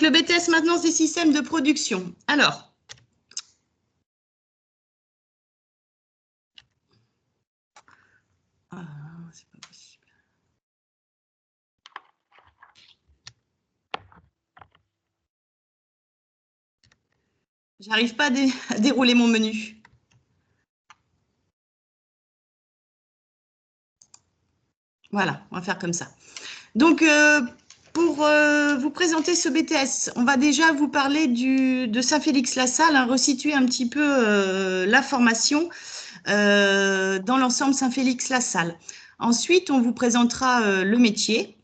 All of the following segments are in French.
Donc, le BTS maintenance des systèmes de production. Alors, c'est pas possible. J'arrive pas à dérouler mon menu. Voilà, on va faire comme ça. Donc, pour vous présenter ce BTS, on va déjà vous parler de Saint-Félix-la-Salle, hein, resituer un petit peu la formation dans l'ensemble Saint-Félix-la-Salle. Ensuite, on vous présentera le métier,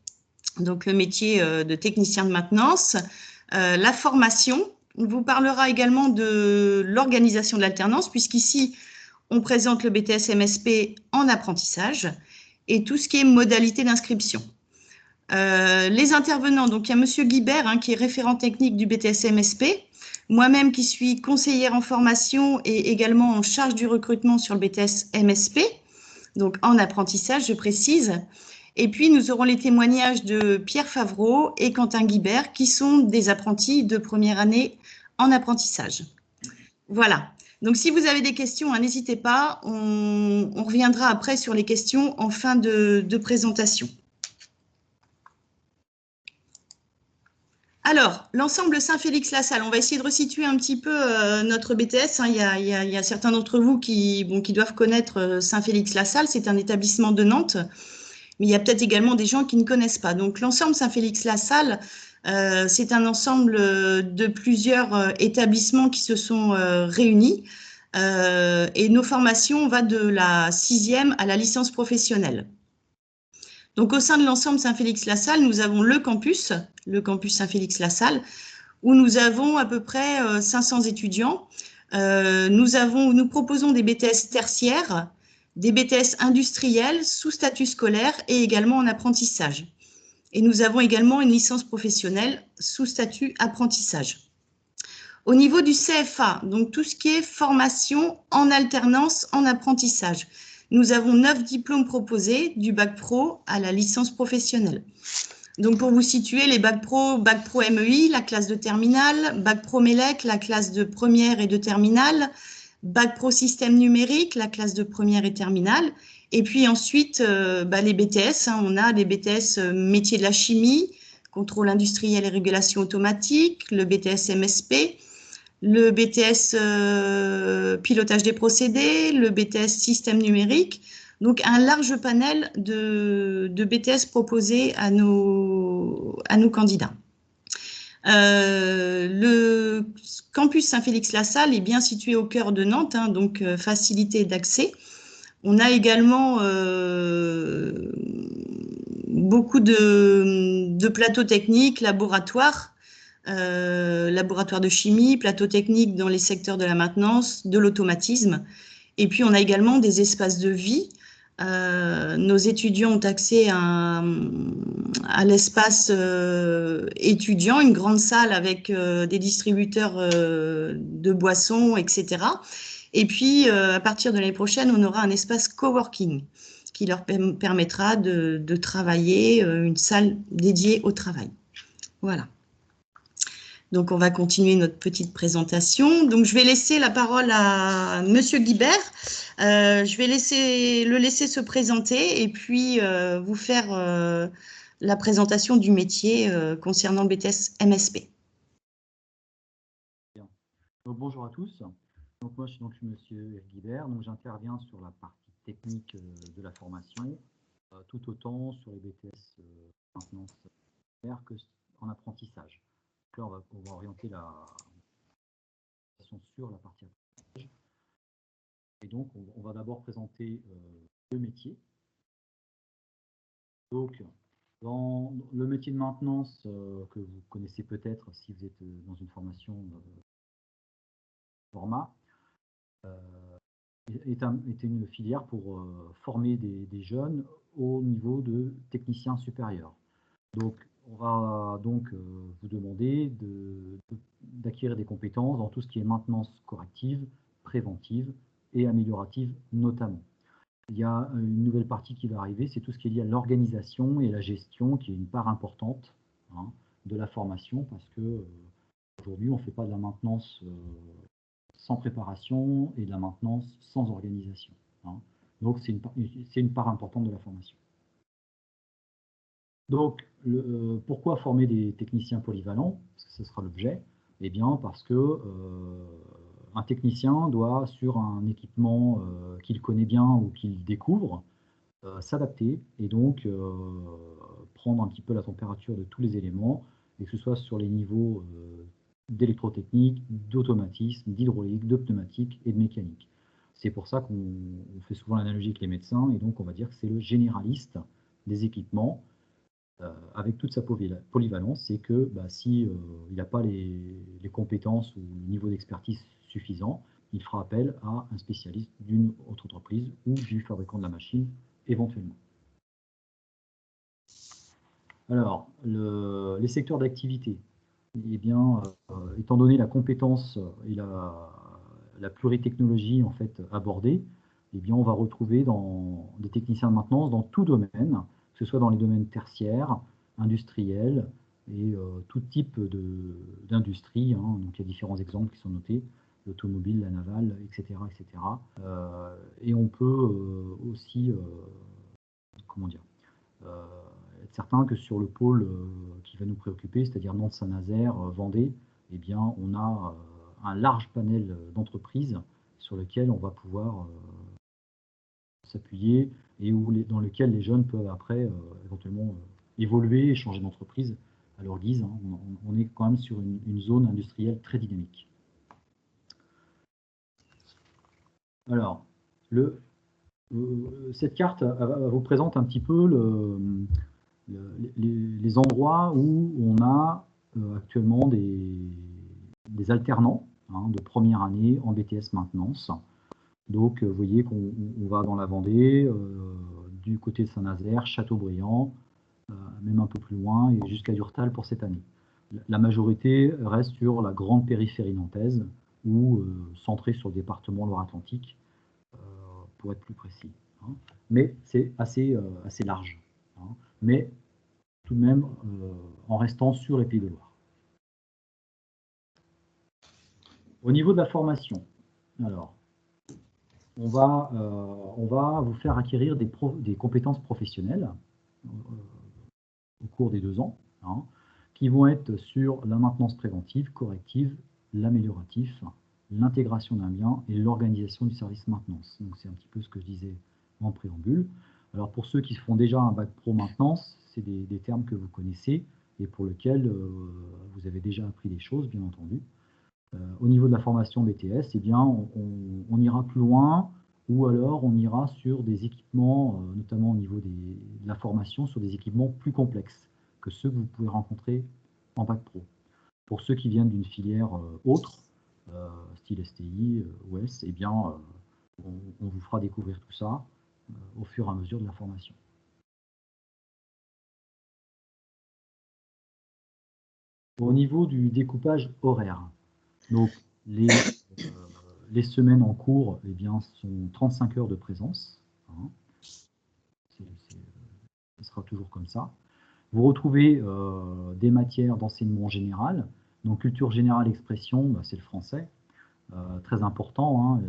donc le métier de technicien de maintenance, la formation. On vous parlera également de l'organisation de l'alternance, puisqu'ici, on présente le BTS MSP en apprentissage et tout ce qui est modalité d'inscription. Les intervenants, donc il y a Monsieur Guibert, hein, qui est référent technique du BTS MSP, moi-même qui suis conseillère en formation et également en charge du recrutement sur le BTS MSP, donc en apprentissage, je précise. Et puis, nous aurons les témoignages de Pierre Favreau et Quentin Guibert, qui sont des apprentis de première année en apprentissage. Voilà. Donc, si vous avez des questions, hein, n'hésitez pas. On reviendra après sur les questions en fin de présentation. Alors, l'ensemble Saint-Félix-la-Salle, on va essayer de resituer un petit peu notre BTS. Hein. Il y a certains d'entre vous qui doivent connaître Saint-Félix-la-Salle. C'est un établissement de Nantes, mais il y a peut-être également des gens qui ne connaissent pas. Donc, l'ensemble Saint-Félix-la-Salle, c'est un ensemble de plusieurs établissements qui se sont réunis. Et nos formations vont de la 6e à la licence professionnelle. Donc, au sein de l'ensemble Saint-Félix-la-Salle, nous avons le campus Saint-Félix-la-Salle, où nous avons à peu près 500 étudiants. Nous proposons des BTS tertiaires, des BTS industriels sous statut scolaire et également en apprentissage. Et nous avons également une licence professionnelle sous statut apprentissage. Au niveau du CFA, donc tout ce qui est formation en alternance en apprentissage, nous avons 9 diplômes proposés, du bac pro à la licence professionnelle. Donc, pour vous situer, les bac pro MEI, la classe de terminale, bac pro MELEC, la classe de première et de terminale, bac pro système numérique, la classe de première et terminale. Et puis ensuite, les BTS, hein, on a les BTS métier de la chimie, contrôle industriel et régulation automatique, le BTS MSP, le BTS pilotage des procédés, le BTS système numérique. Donc, un large panel de BTS proposés à nos candidats. Le campus Saint-Félix-la-Salle est bien situé au cœur de Nantes, hein, donc facilité d'accès. On a également beaucoup de plateaux techniques, laboratoires, laboratoire de chimie, plateau technique dans les secteurs de la maintenance, de l'automatisme. Et puis, on a également des espaces de vie. Nos étudiants ont accès à l'espace étudiant, une grande salle avec des distributeurs de boissons, etc. Et puis, à partir de l'année prochaine, on aura un espace coworking qui leur permettra de travailler, une salle dédiée au travail. Voilà. Donc, on va continuer notre petite présentation. Donc, je vais laisser la parole à Monsieur Guibert. Je vais le laisser se présenter et puis vous faire la présentation du métier concernant le BTS MSP. Bien. Donc, bonjour à tous. Donc, moi, je suis Monsieur Guibert. Donc, j'interviens sur la partie technique de la formation, tout autant sur les BTS maintenance que en apprentissage. Là, on va orienter la sur la partie apprentissage. Et donc, on va d'abord présenter le métier. Donc, dans le métier de maintenance que vous connaissez peut-être si vous êtes dans une formation format, est une filière pour former des jeunes au niveau de technicien supérieur. Donc, on va donc vous demander d'acquérir des compétences dans tout ce qui est maintenance corrective, préventive et améliorative notamment. Il y a une nouvelle partie qui va arriver, c'est tout ce qui est lié à l'organisation et la gestion, qui est une part importante, hein, de la formation parce que aujourd'hui, on ne fait pas de la maintenance sans préparation et de la maintenance sans organisation, hein. Donc, c'est une part importante de la formation. Donc, pourquoi former des techniciens polyvalents? Parce que ce sera l'objet. Eh bien, parce que un technicien doit, sur un équipement qu'il connaît bien ou qu'il découvre, s'adapter et donc prendre un petit peu la température de tous les éléments, et que ce soit sur les niveaux d'électrotechnique, d'automatisme, d'hydraulique, de pneumatique et de mécanique. C'est pour ça qu'on fait souvent l'analogie avec les médecins, et donc on va dire que c'est le généraliste des équipements, avec toute sa polyvalence. C'est que si il n'a pas les compétences ou le niveau d'expertise suffisant, il fera appel à un spécialiste d'une autre entreprise ou du fabricant de la machine éventuellement. Alors, les secteurs d'activité. Eh bien, étant donné la compétence et la pluritechnologie en fait abordée, eh bien, on va retrouver des techniciens de maintenance dans tout domaine, que ce soit dans les domaines tertiaires, industriels et tout type d'industrie, hein. Donc, il y a différents exemples qui sont notés, l'automobile, la navale, etc., etc. Et on peut aussi, comment dire, être certain que sur le pôle qui va nous préoccuper, c'est-à-dire Nantes-Saint-Nazaire, Vendée, eh bien, on a un large panel d'entreprises sur lesquelles on va pouvoir s'appuyer et dans lesquelles les jeunes peuvent après éventuellement évoluer et changer d'entreprise à leur guise, hein. On est quand même sur une zone industrielle très dynamique. Alors, cette carte vous présente un petit peu les endroits où on a actuellement des alternants, hein, de première année en BTS maintenance. Donc, vous voyez qu'on va dans la Vendée, du côté de Saint-Nazaire, Châteaubriand, même un peu plus loin, et jusqu'à Durtal pour cette année. La majorité reste sur la grande périphérie nantaise, ou centrée sur le département Loire-Atlantique, pour être plus précis, hein. Mais c'est assez large, hein. Mais tout de même en restant sur les Pays de Loire. Au niveau de la formation, alors, on va vous faire acquérir des compétences professionnelles au cours des 2 ans, hein, qui vont être sur la maintenance préventive, corrective, l'amélioratif, l'intégration d'un bien et l'organisation du service maintenance. Donc c'est un petit peu ce que je disais en préambule. Alors pour ceux qui font déjà un bac pro maintenance, c'est des termes que vous connaissez et pour lesquels vous avez déjà appris des choses, bien entendu. Au niveau de la formation BTS, eh bien, on ira plus loin, ou alors on ira sur des équipements, notamment au niveau de la formation, sur des équipements plus complexes que ceux que vous pouvez rencontrer en bac pro. Pour ceux qui viennent d'une filière autre, style STI, OS, eh bien, on vous fera découvrir tout ça au fur et à mesure de la formation. Au niveau du découpage horaire, donc les semaines en cours, eh bien, sont 35 heures de présence, hein. Ce sera toujours comme ça. Vous retrouvez des matières d'enseignement général. Donc culture générale, expression, c'est le français, très important, hein.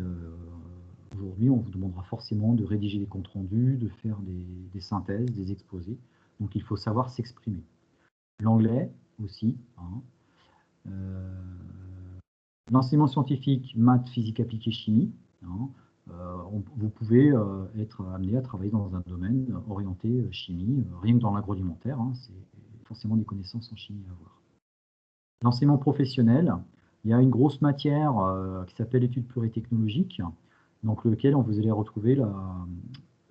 Aujourd'hui, on vous demandera forcément de rédiger des comptes rendus, de faire des synthèses, des exposés. Donc il faut savoir s'exprimer. L'anglais aussi, hein. L'enseignement scientifique, maths, physique appliquée, chimie, hein. Vous pouvez être amené à travailler dans un domaine orienté chimie, rien que dans l'agroalimentaire, hein, c'est forcément des connaissances en chimie à avoir. L'enseignement professionnel, il y a une grosse matière qui s'appelle études pluritechnologiques, dans lequel vous allez retrouver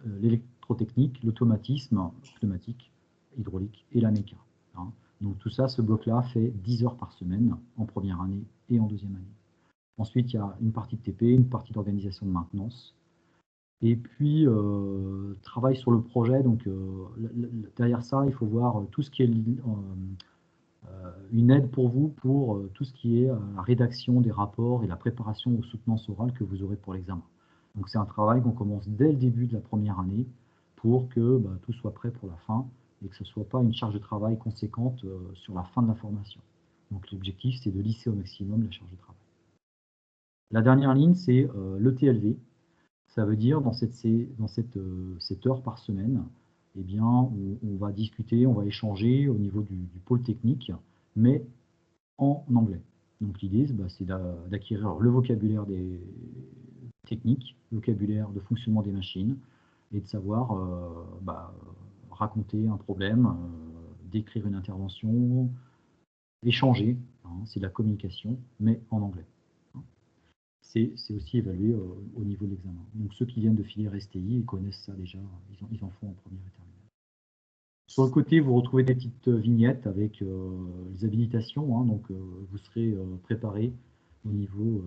l'électrotechnique, l'automatisme, pneumatique, hydraulique et la méca, hein. Donc tout ça, ce bloc-là fait 10 heures par semaine en première année et en deuxième année. Ensuite, il y a une partie de TP, une partie d'organisation de maintenance. Et puis, travail sur le projet. Donc, derrière ça, il faut voir tout ce qui est une aide pour vous pour tout ce qui est la rédaction des rapports et la préparation aux soutenances orales que vous aurez pour l'examen. Donc, c'est un travail qu'on commence dès le début de la première année pour que tout soit prêt pour la fin et que ce ne soit pas une charge de travail conséquente sur la fin de la formation. Donc l'objectif, c'est de lisser au maximum la charge de travail. La dernière ligne, c'est le TLV. Ça veut dire, dans cette heure par semaine, eh bien, on va discuter, on va échanger au niveau du pôle technique, mais en anglais. Donc l'idée, c'est d'acquérir le vocabulaire des techniques, le vocabulaire de fonctionnement des machines, et de savoir raconter un problème, décrire une intervention, échanger, hein, c'est de la communication, mais en anglais. C'est aussi évalué au niveau de l'examen. Donc ceux qui viennent de filière STI, ils connaissent ça déjà, ils en font en première et terminale. Sur le côté, vous retrouvez des petites vignettes avec les habilitations, hein, donc vous serez préparé au niveau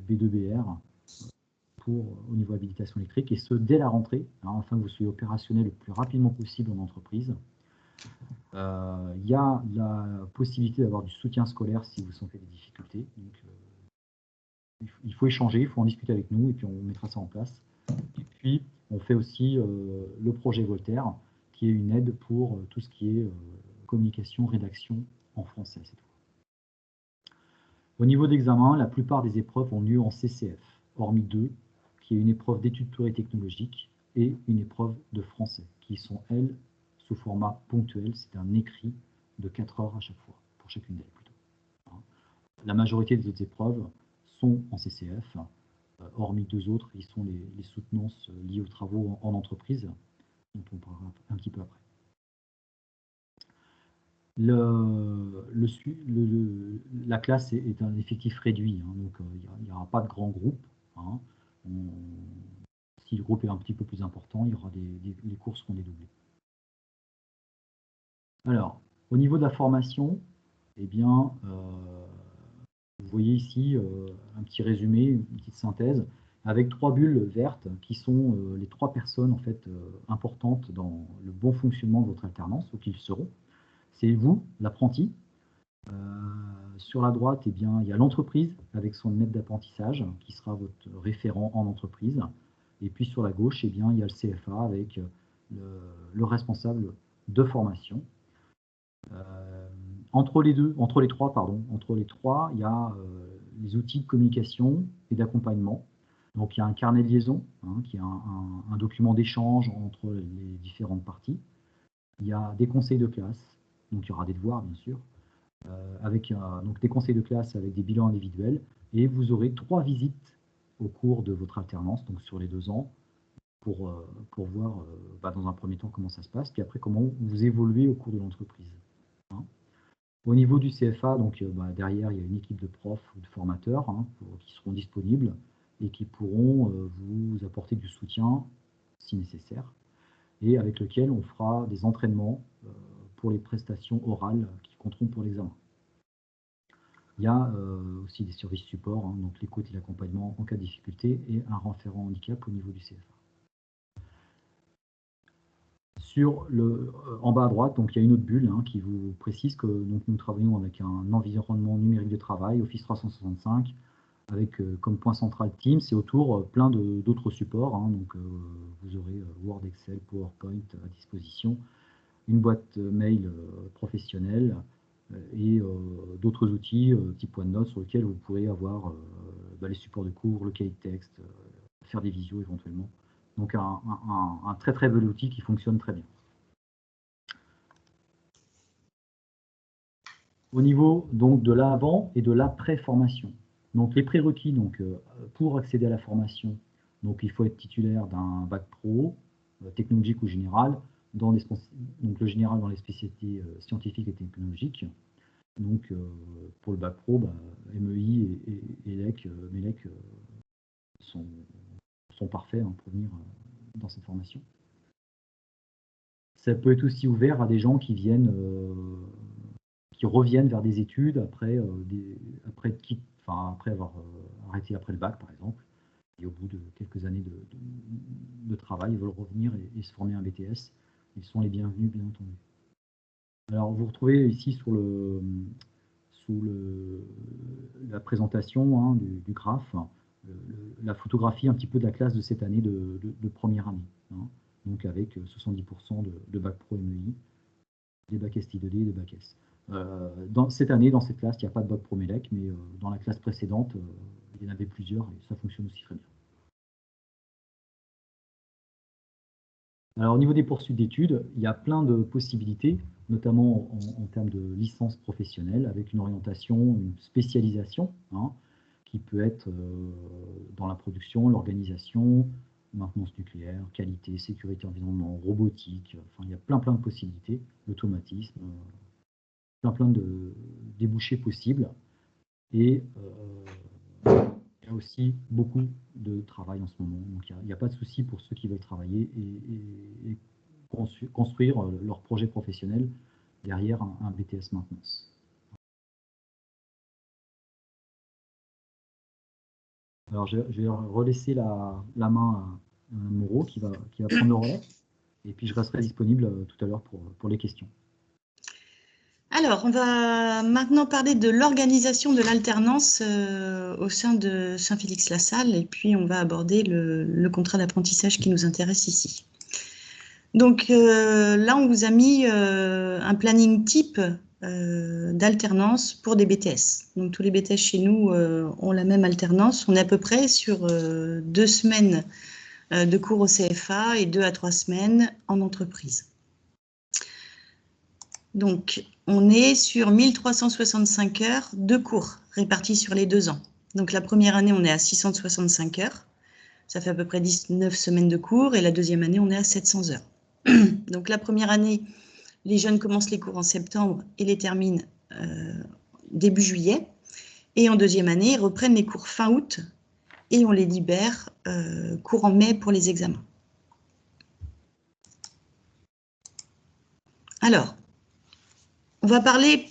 B2BR au niveau habilitation électrique, et ce dès la rentrée, hein, afin que vous soyez opérationnel le plus rapidement possible en entreprise. Il y a la possibilité d'avoir du soutien scolaire si vous sentez des difficultés. Donc, il faut échanger, il faut en discuter avec nous, et puis on mettra ça en place. Et puis, on fait aussi le projet Voltaire, qui est une aide pour tout ce qui est communication, rédaction en français cette fois. Au niveau d'examen, la plupart des épreuves ont lieu en CCF, hormis deux, qui est une épreuve d'études pures et technologiques et une épreuve de français, qui sont, elles, sous format ponctuel. C'est un écrit de 4 heures à chaque fois, pour chacune d'elles plutôt. La majorité des autres épreuves sont en CCF, hormis deux autres, qui sont les soutenances liées aux travaux en entreprise, dont on parlera un petit peu après. La classe est un effectif réduit, hein, donc il n'y aura pas de grand groupe. Hein. Si le groupe est un petit peu plus important, il y aura les cours seront dédoublés. Alors, au niveau de la formation, eh bien, vous voyez ici un petit résumé, une petite synthèse, avec 3 bulles vertes qui sont les 3 personnes en fait, importantes dans le bon fonctionnement de votre alternance, ou qu'ils seront. C'est vous, l'apprenti. Sur la droite, eh bien, il y a l'entreprise avec son maître d'apprentissage qui sera votre référent en entreprise. Et puis sur la gauche, eh bien, il y a le CFA avec le responsable de formation. Entre les trois, il y a les outils de communication et d'accompagnement. Donc il y a un carnet de liaison, hein, qui est un document d'échange entre les différentes parties. Il y a des conseils de classe, donc il y aura des devoirs bien sûr, avec donc des conseils de classe avec des bilans individuels, et vous aurez 3 visites au cours de votre alternance, donc sur les 2 ans, pour voir dans un premier temps comment ça se passe, puis après comment vous évoluez au cours de l'entreprise. Hein. Au niveau du CFA, donc derrière il y a une équipe de profs ou de formateurs, hein, qui seront disponibles et qui pourront vous apporter du soutien si nécessaire, et avec lequel on fera des entraînements pour les prestations orales qui compteront pour l'examen. Il y a aussi des services support, hein, donc l'écoute et l'accompagnement en cas de difficulté, et un référent handicap au niveau du CFA. En bas à droite, donc, il y a une autre bulle, hein, qui vous précise que donc, nous travaillons avec un environnement numérique de travail, Office 365, avec comme point central Teams, et autour plein d'autres supports. Hein, donc, vous aurez Word, Excel, PowerPoint à disposition, une boîte mail professionnelle, et d'autres outils, type OneNote, sur lesquels vous pourrez avoir les supports de cours, le cahier de texte, faire des visios éventuellement. Donc un très très bel outil qui fonctionne très bien. Au niveau donc de l'avant et de l'après-formation. Donc les prérequis pour accéder à la formation, donc il faut être titulaire d'un bac pro, technologique ou général, donc le général dans les spécialités scientifiques et technologiques. Donc pour le bac pro, MEI et ELEC, MELEC sont parfaits, hein, pour venir dans cette formation. Ça peut être aussi ouvert à des gens qui reviennent vers des études après avoir arrêté après le bac, par exemple, et au bout de quelques années de travail, ils veulent revenir et se former un BTS. Ils sont les bienvenus, bien entendu. Alors, vous retrouvez ici sous la présentation, hein, du graphe, la photographie un petit peu de la classe de cette année de première année. Hein, donc avec 70% de bac pro MEI. des bacs STI2D et des bacs S. Cette année, dans cette classe, il n'y a pas de bac Promelec, mais dans la classe précédente, il y en avait plusieurs et ça fonctionne aussi très bien. Alors, au niveau des poursuites d'études, il y a plein de possibilités, notamment en termes de licence professionnelle, avec une orientation, une spécialisation, hein, qui peut être dans la production, l'organisation, maintenance nucléaire, qualité, sécurité, environnement, robotique. Enfin, il y a plein de possibilités, l'automatisme, plein de débouchés possibles. Et il y a aussi beaucoup de travail en ce moment. Donc, il n'y a pas de souci pour ceux qui veulent travailler et construire leur projet professionnel derrière un BTS maintenance. Alors, je vais relaisser la main à Moreau qui va prendre le relais. Et puis, je resterai disponible tout à l'heure pour les questions. Alors, on va maintenant parler de l'organisation de l'alternance au sein de Saint-Félix-la-Salle et puis on va aborder le contrat d'apprentissage qui nous intéresse ici. Donc là, on vous a mis un planning type d'alternance pour des BTS. Donc tous les BTS chez nous ont la même alternance. On est à peu près sur 2 semaines de cours au CFA et 2 à 3 semaines en entreprise. Donc, on est sur 1365 heures de cours répartis sur les 2 ans. Donc, la première année, on est à 665 heures. Ça fait à peu près 19 semaines de cours. Et la deuxième année, on est à 700 heures. Donc, la première année, les jeunes commencent les cours en septembre et les terminent début juillet. Et en deuxième année, ils reprennent les cours fin août et on les libère courant mai pour les examens. Alors, on va parler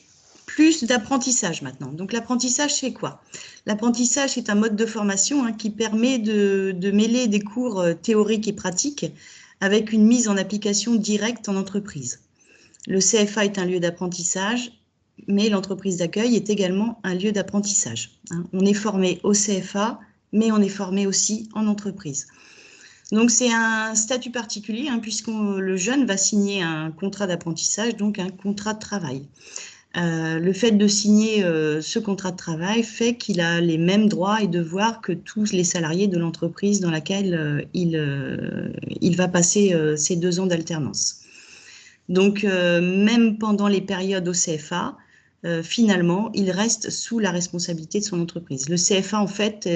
plus d'apprentissage maintenant. Donc l'apprentissage, c'est quoi? L'apprentissage, c'est un mode de formation qui permet de mêler des cours théoriques et pratiques avec une mise en application directe en entreprise. Le CFA est un lieu d'apprentissage, mais l'entreprise d'accueil est également un lieu d'apprentissage. On est formé au CFA, mais on est formé aussi en entreprise. Donc c'est un statut particulier puisque le jeune va signer un contrat d'apprentissage, donc un contrat de travail. Le fait de signer ce contrat de travail fait qu'il a les mêmes droits et devoirs que tous les salariés de l'entreprise dans laquelle il va passer ses 2 ans d'alternance. Donc, même pendant les périodes au CFA, finalement, il reste sous la responsabilité de son entreprise. Le CFA, en fait,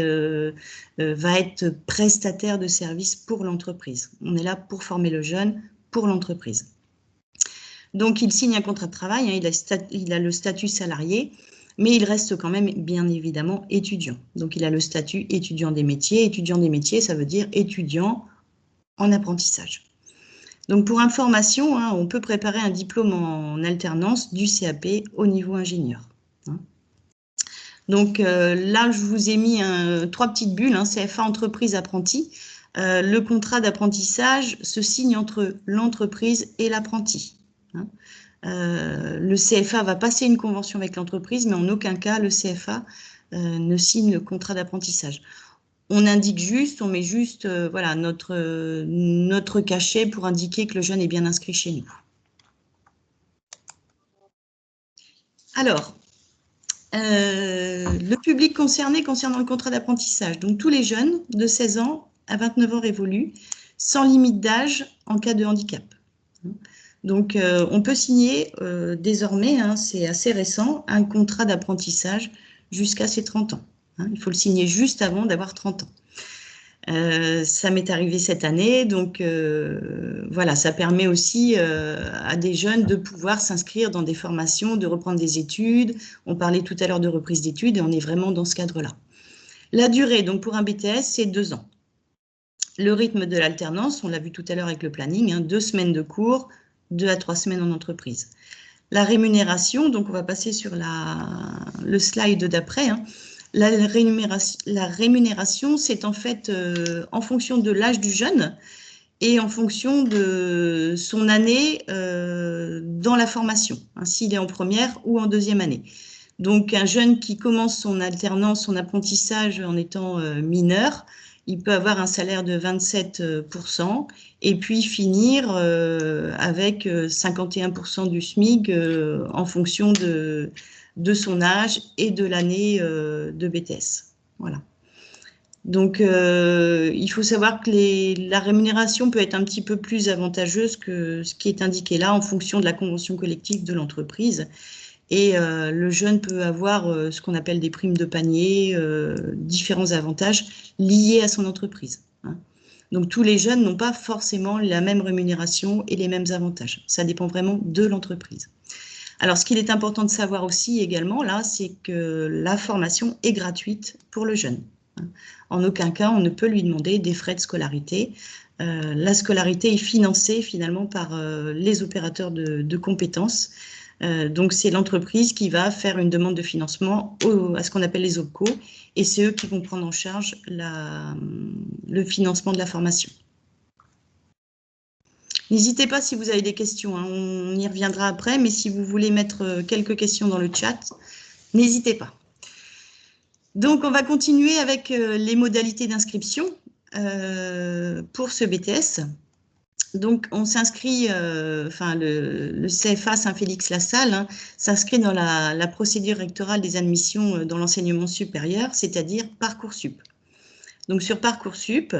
va être prestataire de services pour l'entreprise. On est là pour former le jeune pour l'entreprise. Donc, il signe un contrat de travail, il a le statut salarié, mais il reste quand même, bien évidemment, étudiant. Donc, il a le statut étudiant des métiers. Étudiant des métiers, ça veut dire étudiant en apprentissage. Donc, pour information, on peut préparer un diplôme en alternance du CAP au niveau ingénieur. Donc, là, je vous ai mis 3 petites bulles, CFA entreprise apprenti. Le contrat d'apprentissage se signe entre l'entreprise et l'apprenti. Le CFA va passer une convention avec l'entreprise, mais en aucun cas, le CFA ne signe le contrat d'apprentissage. On indique juste, on met juste voilà, notre cachet pour indiquer que le jeune est bien inscrit chez nous. Alors, le public concerné concernant le contrat d'apprentissage. Donc, tous les jeunes de 16 ans à 29 ans révolus, sans limite d'âge en cas de handicap. Donc, on peut signer désormais, c'est assez récent, un contrat d'apprentissage jusqu'à ses 30 ans. Il faut le signer juste avant d'avoir 30 ans. Ça m'est arrivé cette année, donc voilà, ça permet aussi à des jeunes de pouvoir s'inscrire dans des formations, de reprendre des études. On parlait tout à l'heure de reprise d'études et on est vraiment dans ce cadre-là. La durée, donc pour un BTS, c'est 2 ans. Le rythme de l'alternance, on l'a vu tout à l'heure avec le planning, 2 semaines de cours, 2 à 3 semaines en entreprise. La rémunération, donc on va passer sur le slide d'après. La rémunération, c'est en fait en fonction de l'âge du jeune et en fonction de son année dans la formation, s'il est en première ou en deuxième année. Donc, un jeune qui commence son alternance, son apprentissage en étant mineur, il peut avoir un salaire de 27% et puis finir avec 51% du SMIC en fonction de son âge et de l'année de BTS. Voilà. Donc, il faut savoir que la rémunération peut être un petit peu plus avantageuse que ce qui est indiqué là en fonction de la convention collective de l'entreprise. Et le jeune peut avoir ce qu'on appelle des primes de panier, différents avantages liés à son entreprise. Hein. Donc, tous les jeunes n'ont pas forcément la même rémunération et les mêmes avantages. Ça dépend vraiment de l'entreprise. Alors, ce qu'il est important de savoir aussi également, là, c'est que la formation est gratuite pour le jeune. En aucun cas, on ne peut lui demander des frais de scolarité. La scolarité est financée finalement par les opérateurs de compétences. Donc, c'est l'entreprise qui va faire une demande de financement à ce qu'on appelle les OPCO, et c'est eux qui vont prendre en charge le financement de la formation. N'hésitez pas si vous avez des questions, hein, on y reviendra après, mais si vous voulez mettre quelques questions dans le chat, n'hésitez pas. Donc, on va continuer avec les modalités d'inscription pour ce BTS. Donc, on s'inscrit, le CFA Saint-Félix-la-Salle hein, s'inscrit dans la procédure rectorale des admissions dans l'enseignement supérieur, c'est-à-dire Parcoursup. Donc, sur Parcoursup,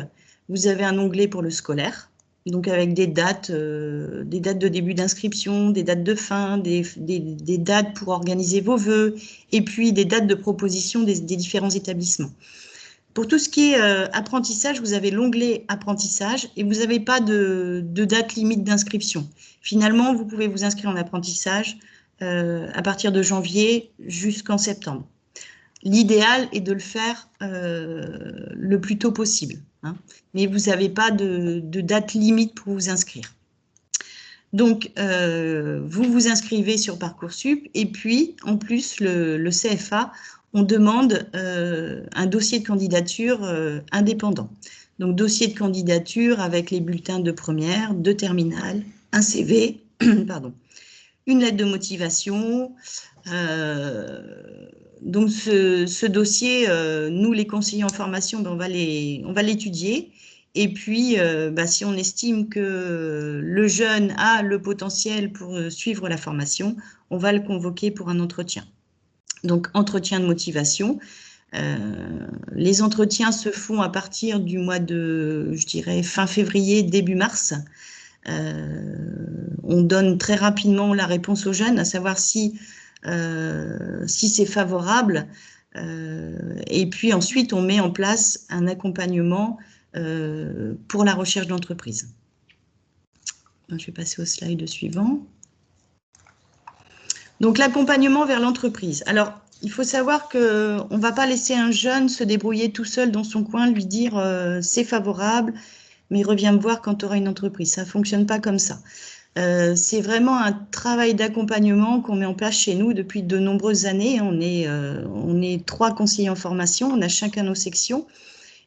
vous avez un onglet pour le scolaire, donc avec des dates de début d'inscription, des dates de fin, des dates pour organiser vos vœux, et puis des dates de proposition des différents établissements. Pour tout ce qui est apprentissage, vous avez l'onglet apprentissage et vous n'avez pas de date limite d'inscription. Finalement, vous pouvez vous inscrire en apprentissage à partir de janvier jusqu'en septembre. L'idéal est de le faire le plus tôt possible, hein, mais vous n'avez pas de date limite pour vous inscrire. Donc, vous vous inscrivez sur Parcoursup et puis, en plus, le CFA, on demande un dossier de candidature indépendant. Donc, dossier de candidature avec les bulletins de première, de terminale, un CV, pardon, une lettre de motivation. Donc, ce dossier, nous, les conseillers en formation, ben, on va l'étudier. Et puis, si on estime que le jeune a le potentiel pour suivre la formation, on va le convoquer pour un entretien. Donc, entretien de motivation. Les entretiens se font à partir du mois de, je dirais, fin février, début mars. On donne très rapidement la réponse aux jeunes, à savoir si c'est favorable. Et puis ensuite, on met en place un accompagnement pour la recherche d'entreprise. Je vais passer au slide suivant. Donc, l'accompagnement vers l'entreprise. Alors, il faut savoir qu'on ne va pas laisser un jeune se débrouiller tout seul dans son coin, lui dire c'est favorable, mais reviens me voir quand tu auras une entreprise. Ça ne fonctionne pas comme ça. C'est vraiment un travail d'accompagnement qu'on met en place chez nous depuis de nombreuses années. On est 3 conseillers en formation, on a chacun nos sections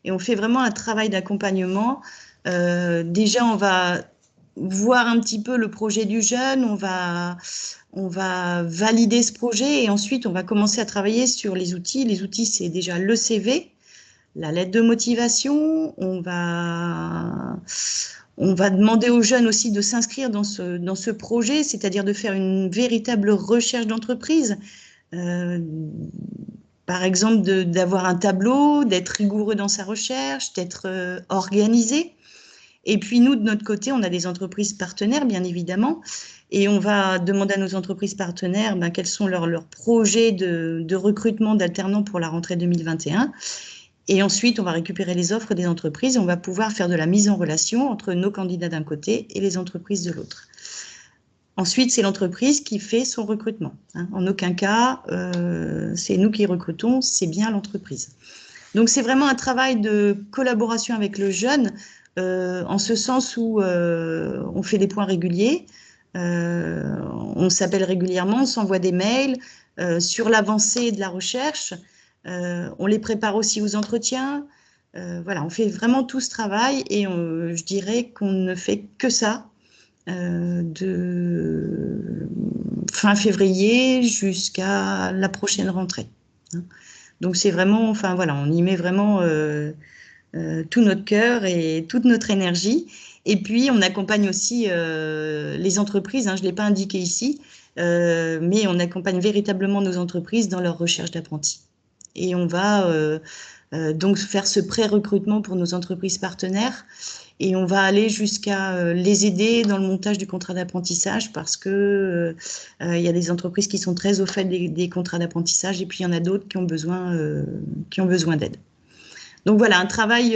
et on fait vraiment un travail d'accompagnement. Déjà, on va voir un petit peu le projet du jeune, on va valider ce projet et ensuite on va commencer à travailler sur les outils. Les outils, c'est déjà le CV, la lettre de motivation, on va demander aux jeunes aussi de s'inscrire dans ce projet, c'est-à-dire de faire une véritable recherche d'entreprise. Par exemple, d'avoir un tableau, d'être rigoureux dans sa recherche, d'être organisé. Et puis nous, de notre côté, on a des entreprises partenaires, bien évidemment, et on va demander à nos entreprises partenaires quels sont leurs projets de recrutement d'alternants pour la rentrée 2021. Et ensuite, on va récupérer les offres des entreprises et on va pouvoir faire de la mise en relation entre nos candidats d'un côté et les entreprises de l'autre. Ensuite, c'est l'entreprise qui fait son recrutement. Hein. En aucun cas, c'est nous qui recrutons, c'est bien l'entreprise. Donc, c'est vraiment un travail de collaboration avec le jeune, en ce sens où on fait des points réguliers, on s'appelle régulièrement, on s'envoie des mails sur l'avancée de la recherche. On les prépare aussi aux entretiens. Voilà, on fait vraiment tout ce travail et je dirais qu'on ne fait que ça de fin février jusqu'à la prochaine rentrée. Donc c'est vraiment, enfin voilà, on y met vraiment tout notre cœur et toute notre énergie. Et puis, on accompagne aussi les entreprises, hein, je ne l'ai pas indiqué ici, mais on accompagne véritablement nos entreprises dans leur recherche d'apprentis. Et on va donc faire ce pré-recrutement pour nos entreprises partenaires. Et on va aller jusqu'à les aider dans le montage du contrat d'apprentissage parce que il y a des entreprises qui sont très au fait des contrats d'apprentissage et puis il y en a d'autres qui ont besoin d'aide. Donc voilà, un travail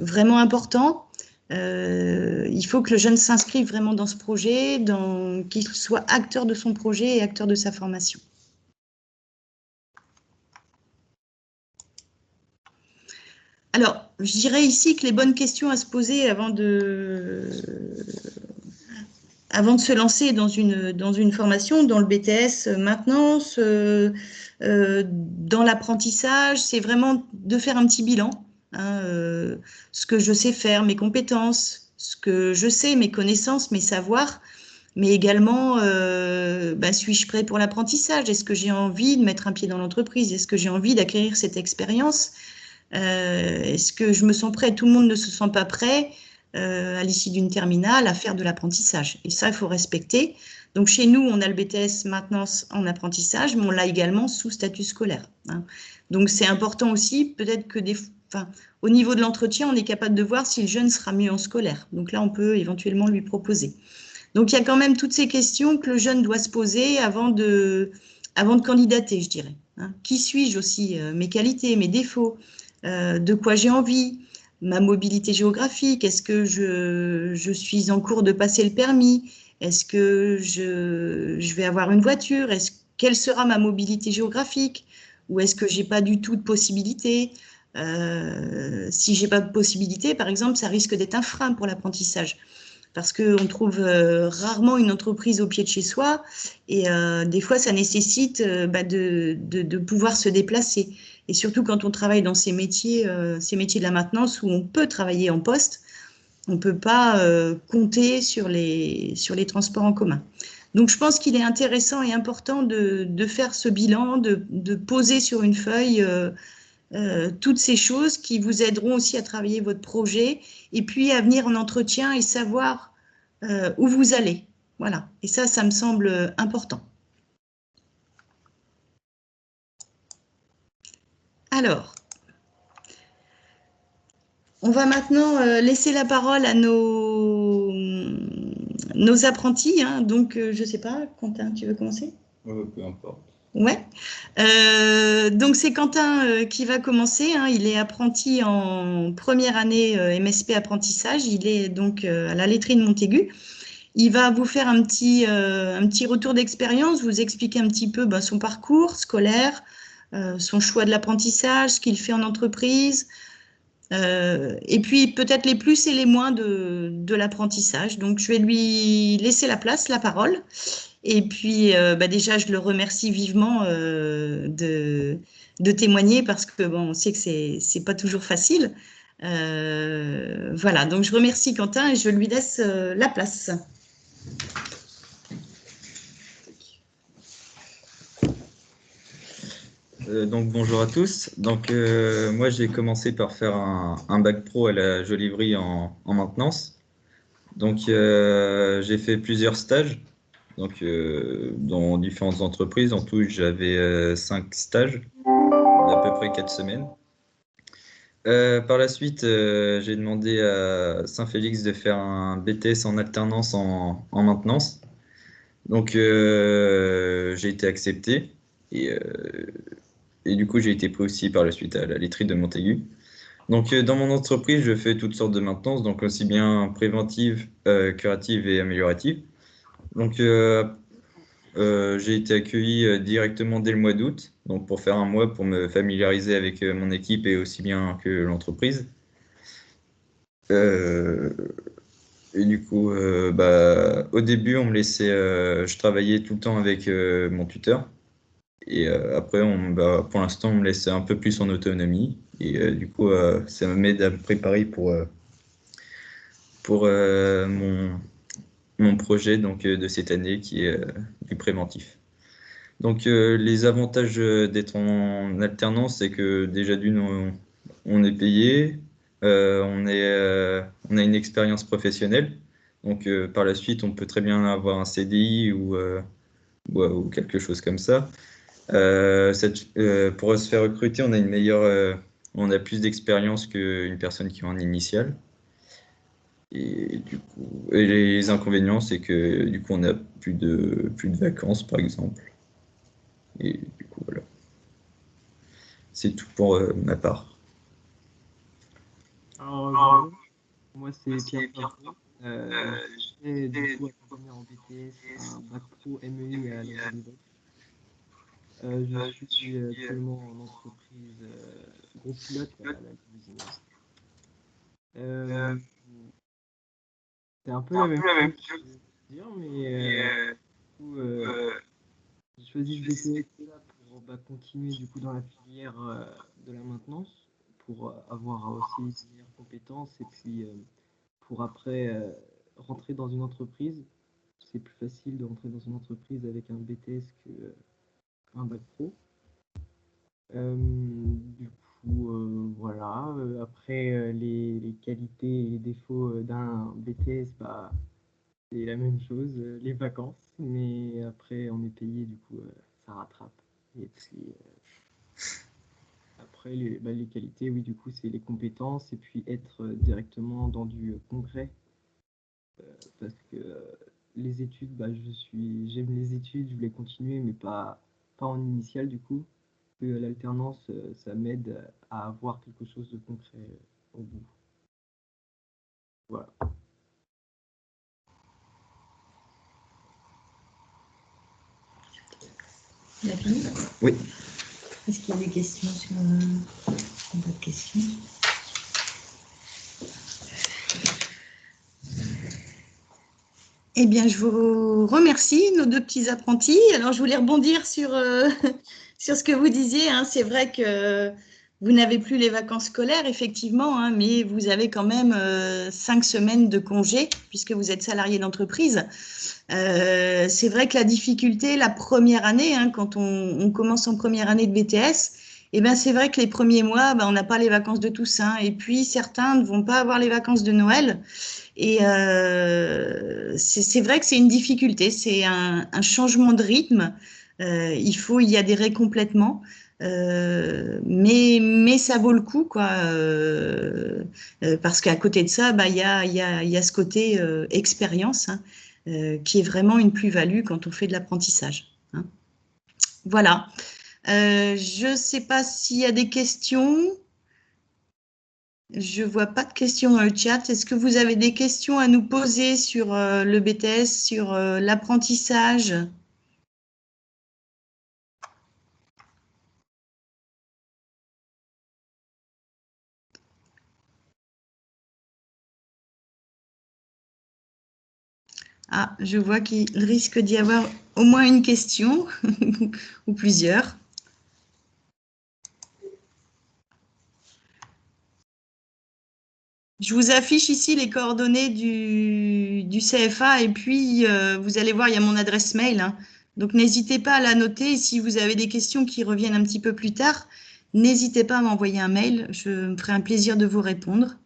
vraiment important. Il faut que le jeune s'inscrive vraiment dans ce projet, qu'il soit acteur de son projet et acteur de sa formation. Alors, je dirais ici que les bonnes questions à se poser avant de se lancer dans une formation, dans le BTS maintenance, dans l'apprentissage, c'est vraiment de faire un petit bilan, hein, ce que je sais faire, mes compétences, ce que je sais, mes connaissances, mes savoirs, mais également, suis-je prêt pour l'apprentissage? Est-ce que j'ai envie de mettre un pied dans l'entreprise? Est-ce que j'ai envie d'acquérir cette expérience? Est-ce que je me sens prêt? Tout le monde ne se sent pas prêt à l'issue d'une terminale à faire de l'apprentissage. Et ça, il faut respecter. Donc chez nous, on a le BTS maintenance en apprentissage, mais on l'a également sous statut scolaire, hein. Donc c'est important aussi, peut-être que au niveau de l'entretien, on est capable de voir si le jeune sera mieux en scolaire. Donc là, on peut éventuellement lui proposer. Donc il y a quand même toutes ces questions que le jeune doit se poser avant de candidater, je dirais, hein. Qui suis-je aussi? Mes qualités, mes défauts, de quoi j'ai envie, ma mobilité géographique, est-ce que je suis en cours de passer le permis, est-ce que je vais avoir une voiture, quelle sera ma mobilité géographique, ou est-ce que j'ai pas du tout de possibilité? Si j'ai pas de possibilité, par exemple, ça risque d'être un frein pour l'apprentissage. Parce qu'on trouve rarement une entreprise au pied de chez soi et des fois, ça nécessite de pouvoir se déplacer. Et surtout quand on travaille dans ces métiers de la maintenance où on peut travailler en poste, on ne peut pas compter sur les transports en commun. Donc, je pense qu'il est intéressant et important de faire ce bilan, de poser sur une feuille toutes ces choses qui vous aideront aussi à travailler votre projet et puis à venir en entretien et savoir où vous allez. Voilà. Et ça me semble important. Alors, on va maintenant laisser la parole à nos apprentis, hein. Donc, je ne sais pas, Quentin, tu veux commencer? Peu importe. Ouais. Donc, c'est Quentin qui va commencer, hein. Il est apprenti en première année MSP apprentissage. Il est donc à la laiterie de Montaigu. Il va vous faire un petit retour d'expérience, vous expliquer un petit peu son parcours scolaire, son choix de l'apprentissage, ce qu'il fait en entreprise, et puis peut-être les plus et les moins de l'apprentissage. Donc, je vais lui laisser la parole. Et puis, déjà, je le remercie vivement de témoigner parce que on sait que c'est pas toujours facile. Voilà, donc je remercie Quentin et je lui laisse la place. Donc bonjour à tous. Donc moi j'ai commencé par faire un bac pro à la Joliverie en maintenance. Donc j'ai fait plusieurs stages donc, dans différentes entreprises. En tout j'avais 5 stages d'à peu près 4 semaines. Par la suite j'ai demandé à Saint-Félix de faire un BTS en alternance en maintenance. Donc j'ai été accepté et du coup j'ai été pris aussi par la suite à la laiterie de Montaigu. Donc dans mon entreprise je fais toutes sortes de maintenance, donc aussi bien préventive, curative et améliorative. Donc j'ai été accueilli directement dès le mois d'août, donc pour faire un mois pour me familiariser avec mon équipe et aussi bien que l'entreprise. Et du coup, au début, on me laissait, je travaillais tout le temps avec mon tuteur. Et après, pour l'instant, on me laisse un peu plus en autonomie. Et du coup, ça m'aide à me préparer pour mon projet donc, de cette année qui est du préventif. Donc, les avantages d'être en alternance, c'est que déjà on est payé, on a une expérience professionnelle. Donc, par la suite, on peut très bien avoir un CDI ou quelque chose comme ça. Pour se faire recruter, on a plus d'expérience qu'une personne qui est en initiale. Et du coup, et les inconvénients, c'est que du coup, on a plus de vacances, par exemple. Et du coup, voilà. C'est tout pour ma part. Alors, bonjour, moi c'est Pierre Favreau. J'ai du coup accompagné en BTS un bac pro MEI à la Genève. Je suis actuellement en entreprise groupe pilote à la Business. C'est un peu la même chose, je veux dire, mais du coup, j'ai choisi ce BTS là pour continuer du coup dans la filière de la maintenance, pour avoir aussi une meilleure compétence et puis pour après rentrer dans une entreprise. C'est plus facile de rentrer dans une entreprise avec un BTS qu'un bac pro. Du coup, voilà. Après, les qualités et les défauts d'un BTS, bah, c'est la même chose, les vacances. Mais après, on est payé, du coup, ça rattrape. Et puis, après, les qualités, oui, du coup, c'est les compétences et puis être directement dans du concret. Parce que les études, bah, j'aime les études, je voulais continuer, mais pas en initial, du coup. L'alternance, ça m'aide à avoir quelque chose de concret au bout. Voilà. David, Oui. est-ce qu'il y a des questions sur d'autres questions? Eh bien, je vous remercie, nos deux petits apprentis. Alors, je voulais rebondir sur, sur ce que vous disiez. Hein. C'est vrai que vous n'avez plus les vacances scolaires, effectivement, hein, mais vous avez quand même 5 semaines de congé, puisque vous êtes salarié d'entreprise. C'est vrai que la difficulté, la première année, hein, quand on commence en première année de BTS, eh ben, c'est vrai que les premiers mois, ben, on n'a pas les vacances de Toussaint. Et puis, certains ne vont pas avoir les vacances de Noël. Et c'est vrai que c'est une difficulté, c'est un changement de rythme. Il y adhérer complètement, mais ça vaut le coup, quoi. Parce qu'à côté de ça, bah, il y a ce côté expérience, hein, qui est vraiment une plus-value quand on fait de l'apprentissage. Hein. Voilà. Je ne sais pas s'il y a des questions. Je ne vois pas de questions dans le chat. Est-ce que vous avez des questions à nous poser sur le BTS, sur l'apprentissage? Ah, je vois qu'il risque d'y avoir au moins une question ou plusieurs. Je vous affiche ici les coordonnées du CFA et puis vous allez voir, il y a mon adresse mail. Hein. Donc n'hésitez pas à la noter. Et si vous avez des questions qui reviennent un petit peu plus tard, n'hésitez pas à m'envoyer un mail. Je me ferai un plaisir de vous répondre.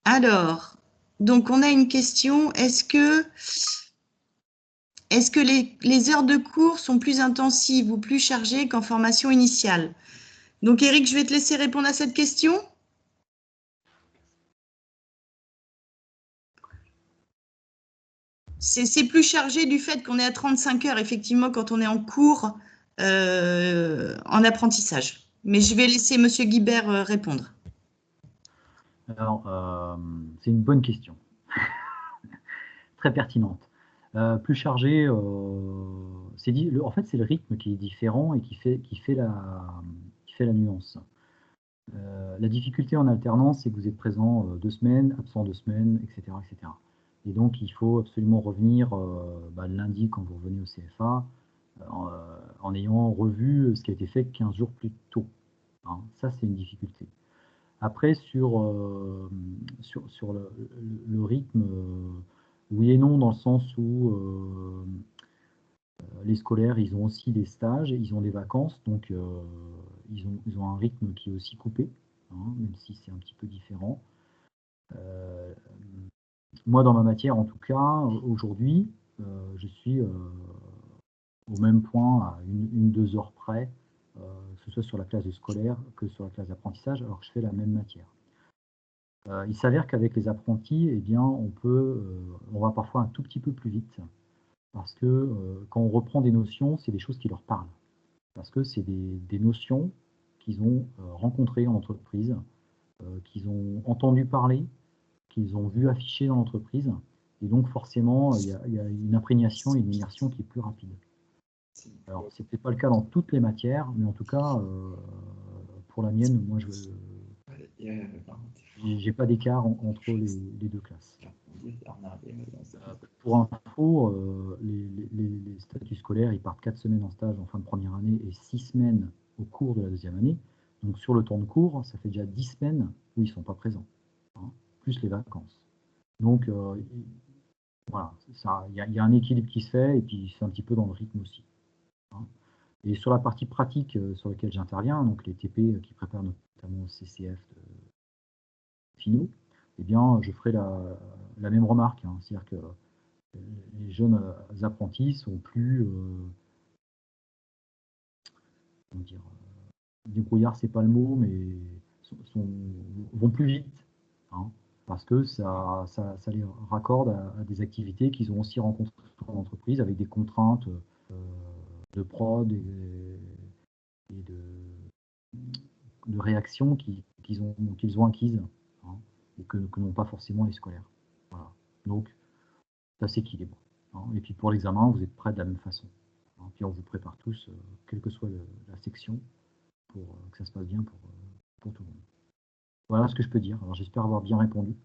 Alors, donc on a une question. Est-ce que les heures de cours sont plus intensives ou plus chargées qu'en formation initiale? Donc Eric, je vais te laisser répondre à cette question. C'est plus chargé du fait qu'on est à 35 heures, effectivement, quand on est en cours en apprentissage. Mais je vais laisser Monsieur Guibert répondre. Alors, c'est une bonne question, très pertinente. Plus chargé, en fait, c'est le rythme qui est différent et qui fait la nuance. La difficulté en alternance, c'est que vous êtes présent 2 semaines, absent 2 semaines, etc., etc. Et donc, il faut absolument revenir lundi quand vous revenez au CFA en ayant revu ce qui a été fait 15 jours plus tôt. Hein. Ça, c'est une difficulté. Après, sur sur le rythme, oui et non, dans le sens où les scolaires, ils ont aussi des stages, ils ont des vacances, donc ils ont un rythme qui est aussi coupé, hein, même si c'est un petit peu différent. Moi, dans ma matière, en tout cas, aujourd'hui, je suis au même point, à une 2 heures près, que ce soit sur la classe de scolaire que sur la classe d'apprentissage, alors que je fais la même matière. Il s'avère qu'avec les apprentis, eh bien, on va parfois un tout petit peu plus vite, parce que quand on reprend des notions, c'est des choses qui leur parlent, parce que c'est des notions qu'ils ont rencontrées en entreprise, qu'ils ont entendu parler, qu'ils ont vu afficher dans l'entreprise, et donc forcément, il y a une imprégnation et une immersion qui est plus rapide. Alors, ce n'était pas le cas dans toutes les matières, mais en tout cas, pour la mienne, moi, j'ai pas d'écart entre les deux classes. Pour info, les statuts scolaires, ils partent 4 semaines en stage en fin de première année et 6 semaines au cours de la deuxième année. Donc, sur le temps de cours, ça fait déjà 10 semaines où ils ne sont pas présents, hein, plus les vacances. Donc, voilà, il y a un équilibre qui se fait, et puis c'est un petit peu dans le rythme aussi, hein. Et sur la partie pratique sur laquelle j'interviens, donc les TP qui préparent notamment au CCF finaux, eh bien, je ferai la même remarque, hein. C'est-à-dire que les jeunes apprentis sont plus, comment dire, débrouillards, c'est pas le mot, mais vont plus vite, hein, parce que ça les raccorde à des activités qu'ils ont aussi rencontrées en entreprise avec des contraintes de prod et de réaction qu'ils ont acquises, hein, et que n'ont pas forcément les scolaires. Voilà. Donc, ça s'équilibre, hein. Et puis pour l'examen, vous êtes prêts de la même façon, hein. Puis on vous prépare tous, quelle que soit la section, pour que ça se passe bien pour tout le monde. Voilà ce que je peux dire. Alors j'espère avoir bien répondu.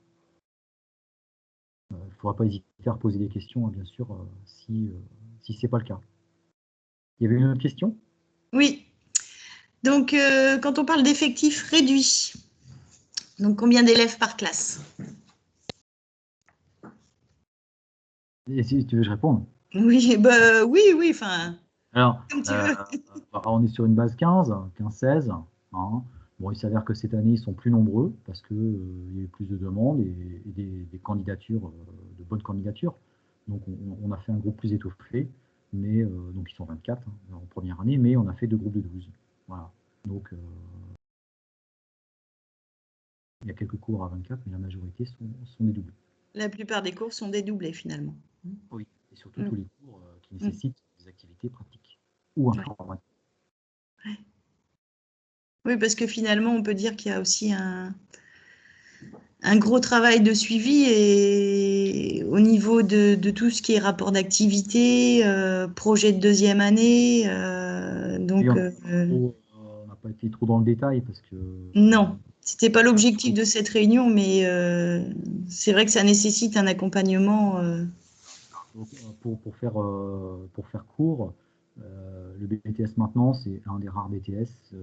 Il ne faudra pas hésiter à reposer des questions, hein, bien sûr, si ce n'est pas le cas. Il y avait une autre question? Oui. Donc, quand on parle d'effectifs réduits, donc combien d'élèves par classe? Et si tu veux que je réponde? Oui, bah, oui, enfin, alors, comme tu veux. On est sur une base 15-16. Hein. Bon, il s'avère que cette année, ils sont plus nombreux parce qu'il y a eu plus de demandes et des candidatures, de bonnes candidatures. Donc, on a fait un groupe plus étoffé, mais donc ils sont 24 hein, en première année, mais on a fait 2 groupes de 12. Voilà. Donc, il y a quelques cours à 24, mais la majorité sont des doublés. La plupart des cours sont dédoublés finalement. Oui, et surtout tous les cours qui nécessitent des activités pratiques ou informatiques. Ouais. Oui, parce que finalement, on peut dire qu'il y a aussi un gros travail de suivi et au niveau de tout ce qui est rapport d'activité, projet de deuxième année. Donc, on n'a pas été trop dans le détail parce que non, c'était pas l'objectif de cette réunion, mais c'est vrai que ça nécessite un accompagnement. pour faire court, le BTS maintenant, c'est un des rares BTS.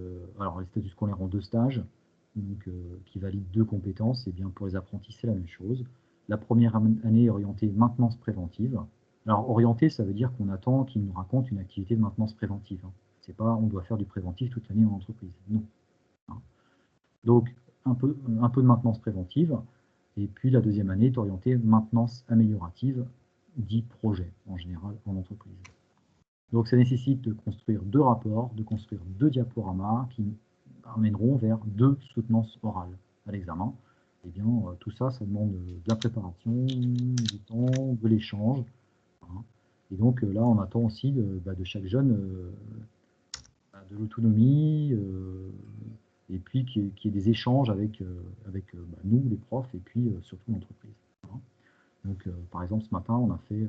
Alors, les statuts scolaires ont 2 stages, donc, qui valident 2 compétences. Et bien pour les apprentis, c'est la même chose. La première année est orientée maintenance préventive. Alors, orientée, ça veut dire qu'on attend qu'ils nous racontent une activité de maintenance préventive, hein. C'est pas on doit faire du préventif toute l'année en entreprise. Non. Hein. Donc, un peu de maintenance préventive. Et puis, la deuxième année est orientée maintenance améliorative, dit projet en général en entreprise. Donc ça nécessite de construire 2 rapports, de construire 2 diaporamas qui amèneront vers 2 soutenances orales à l'examen. Et bien tout ça, ça demande de la préparation, du temps, de l'échange, hein. Et donc là, on attend aussi de chaque jeune de l'autonomie, et puis qu'il y ait des échanges avec nous, les profs, et puis surtout l'entreprise, hein. Donc par exemple, ce matin, on a fait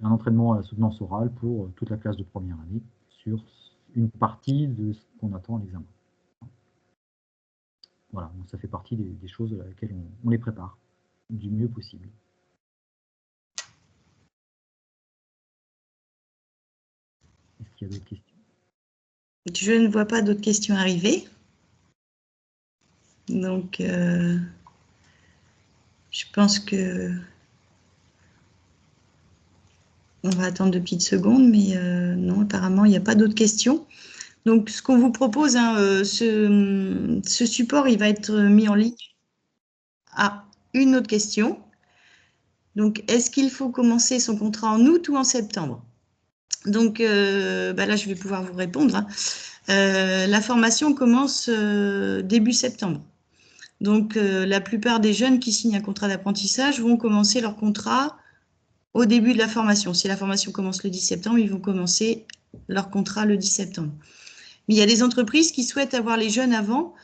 un entraînement à la soutenance orale pour toute la classe de première année sur une partie de ce qu'on attend à l'examen. Voilà, donc ça fait partie des choses à laquelle on les prépare du mieux possible. Est-ce qu'il y a d'autres questions? Je ne vois pas d'autres questions arriver. Donc, je pense que on va attendre 2 petites secondes, mais non, apparemment, il n'y a pas d'autres questions. Donc, ce qu'on vous propose, hein, ce support, il va être mis en ligne. Ah, une autre question. Donc, est-ce qu'il faut commencer son contrat en août ou en septembre? Donc, là, je vais pouvoir vous répondre, hein. La formation commence début septembre. Donc, la plupart des jeunes qui signent un contrat d'apprentissage vont commencer leur contrat au début de la formation. Si la formation commence le 10 septembre, ils vont commencer leur contrat le 10 septembre. Mais il y a des entreprises qui souhaitent avoir les jeunes avant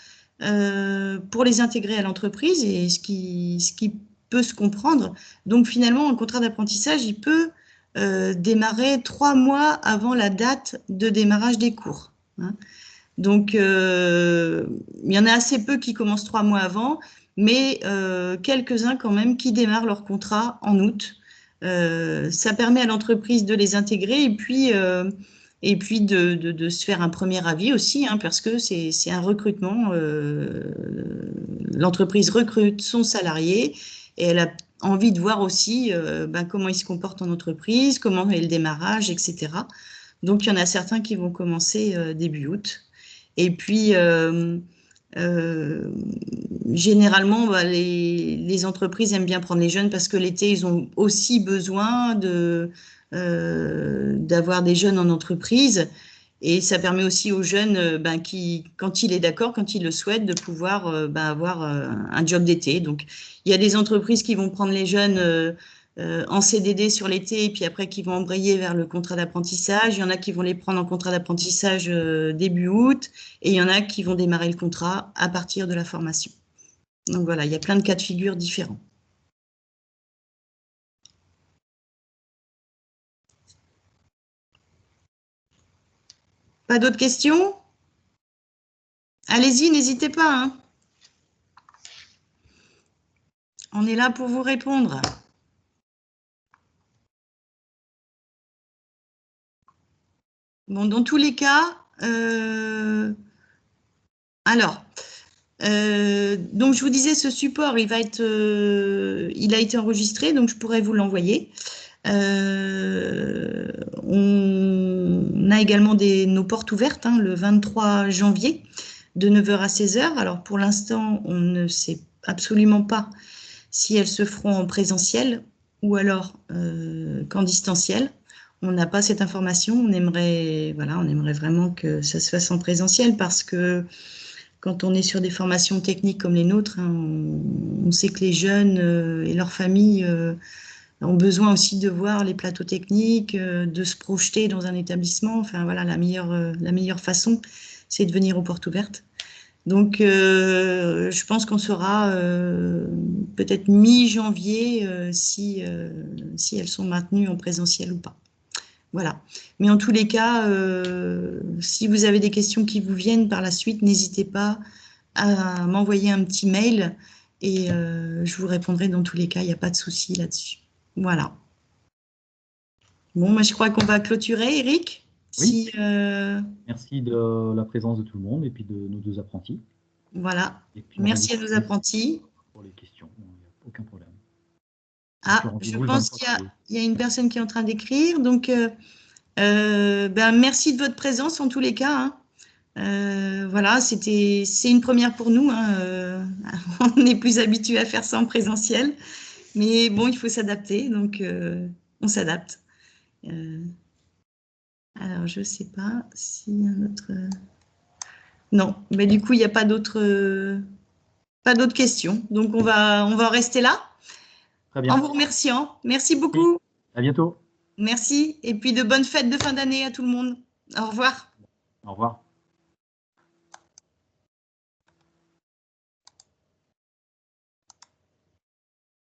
pour les intégrer à l'entreprise, et ce qui peut se comprendre. Donc, finalement, un contrat d'apprentissage, il peut démarrer 3 mois avant la date de démarrage des cours, hein. Donc, il y en a assez peu qui commencent 3 mois avant, mais quelques-uns quand même qui démarrent leur contrat en août. Ça permet à l'entreprise de les intégrer et puis de se faire un premier avis aussi, hein, parce que c'est un recrutement. L'entreprise recrute son salarié et elle a envie de voir aussi comment il se comporte en entreprise, comment est le démarrage, etc. Donc, il y en a certains qui vont commencer début août. Et puis, généralement, les entreprises aiment bien prendre les jeunes parce que l'été, ils ont aussi besoin d'avoir des jeunes en entreprise. Et ça permet aussi aux jeunes, quand il est d'accord, quand il le souhaite, de pouvoir avoir un job d'été. Donc, il y a des entreprises qui vont prendre les jeunes en CDD sur l'été, et puis après qui vont embrayer vers le contrat d'apprentissage. Il y en a qui vont les prendre en contrat d'apprentissage début août, et il y en a qui vont démarrer le contrat à partir de la formation. Donc voilà, il y a plein de cas de figure différents. Pas d'autres questions? Allez-y, n'hésitez pas, hein. On est là pour vous répondre. Bon, dans tous les cas, donc je vous disais, ce support, il a été enregistré, donc je pourrais vous l'envoyer. On a également nos portes ouvertes, hein, le 23 janvier, de 9h à 16h. Alors pour l'instant, on ne sait absolument pas si elles se feront en présentiel ou alors qu'en distanciel. On n'a pas cette information. On aimerait vraiment que ça se fasse en présentiel, parce que quand on est sur des formations techniques comme les nôtres, hein, on sait que les jeunes et leurs familles ont besoin aussi de voir les plateaux techniques, de se projeter dans un établissement. Enfin voilà, la meilleure façon, c'est de venir aux portes ouvertes. Donc, je pense qu'on saura peut-être mi-janvier si elles sont maintenues en présentiel ou pas. Voilà. Mais en tous les cas, si vous avez des questions qui vous viennent par la suite, n'hésitez pas à m'envoyer un petit mail et je vous répondrai dans tous les cas. Il n'y a pas de souci là-dessus. Voilà. Bon, moi, je crois qu'on va clôturer, Eric. Oui. Merci de la présence de tout le monde et puis de nos 2 apprentis. Voilà. Merci à nos apprentis. Pour les questions, il n'y a aucun problème. Ah, je pense qu'il y a une personne qui est en train d'écrire. Donc, merci de votre présence en tous les cas, hein. Voilà, c'est une première pour nous, hein. On est plus habitué à faire ça en présentiel. Mais bon, il faut s'adapter. Donc, on s'adapte. Alors, je ne sais pas s'il y a un autre... Non, mais du coup, il n'y a pas d'autres questions. Donc, on va en rester là. Très bien. En vous remerciant. Merci beaucoup. À bientôt. Merci. Et puis, de bonnes fêtes de fin d'année à tout le monde. Au revoir. Au revoir.